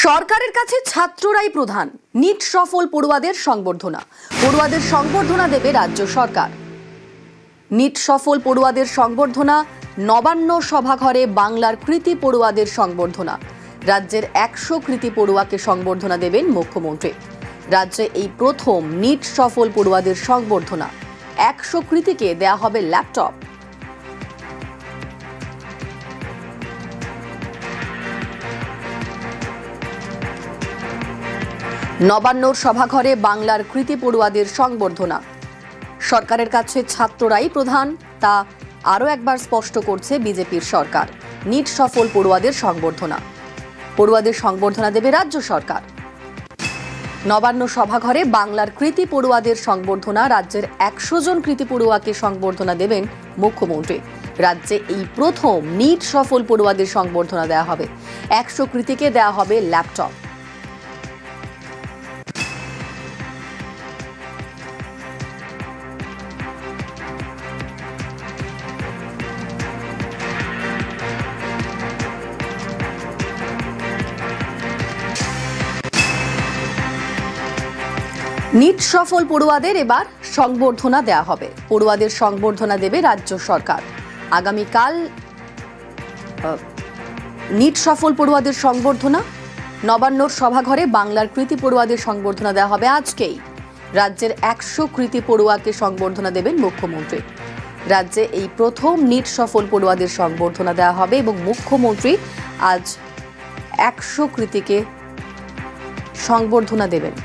সরকারের কাছে ছাত্ররাই প্রধান, নিট সফল পড়ুয়াদের সংবর্ধনা দেবে রাজ্য সরকার। নিট সফল পড়ুয়াদের সংবর্ধনা, নবান্ন সভাঘরে বাংলার কৃতি পড়ুয়াদের সংবর্ধনা। রাজ্যের 100 কৃতি পড়ুয়াকে সংবর্ধনা দেবেন মুখ্যমন্ত্রী। রাজ্যে এই প্রথম নিট সফল পড়ুয়াদের সংবর্ধনা। 100 কৃতিকে দেয়া হবে ল্যাপটপ। নবান্নর সভাঘরে বাংলার কৃতি পড়ুয়াদের সংবর্ধনা। সরকারের কাছে ছাত্ররাই প্রধান, তা আরও একবার স্পষ্ট করছে বিজেপির সরকার। নিট সফল পড়ুয়াদের সংবর্ধনা দেবে রাজ্য সরকার। নবান্ন সভাঘরে বাংলার কৃতি পড়ুয়াদের সংবর্ধনা। রাজ্যের 100 জন কৃতি পড়ুয়াকে সংবর্ধনা দেবেন মুখ্যমন্ত্রী। রাজ্যে এই প্রথম নিট সফল পড়ুয়াদের সংবর্ধনা দেওয়া হবে। 100 কৃতিকে দেওয়া হবে ল্যাপটপ। নিট সফল পড়ুয়াদের এবার সংবর্ধনা দেওয়া হবে। পড়ুয়াদের সংবর্ধনা দেবে রাজ্য সরকার। আগামীকাল নিট সফল পড়ুয়াদের সংবর্ধনা। নবান্নর সভাঘরে বাংলার কৃতি পড়ুয়াদের সংবর্ধনা দেওয়া হবে আজকেই। রাজ্যের 100 কৃতি পড়ুয়াকে সংবর্ধনা দেবেন মুখ্যমন্ত্রী। রাজ্যে এই প্রথম নিট সফল পড়ুয়াদের সংবর্ধনা দেওয়া হবে এবং মুখ্যমন্ত্রী আজ 100 কৃতিকে সংবর্ধনা দেবেন।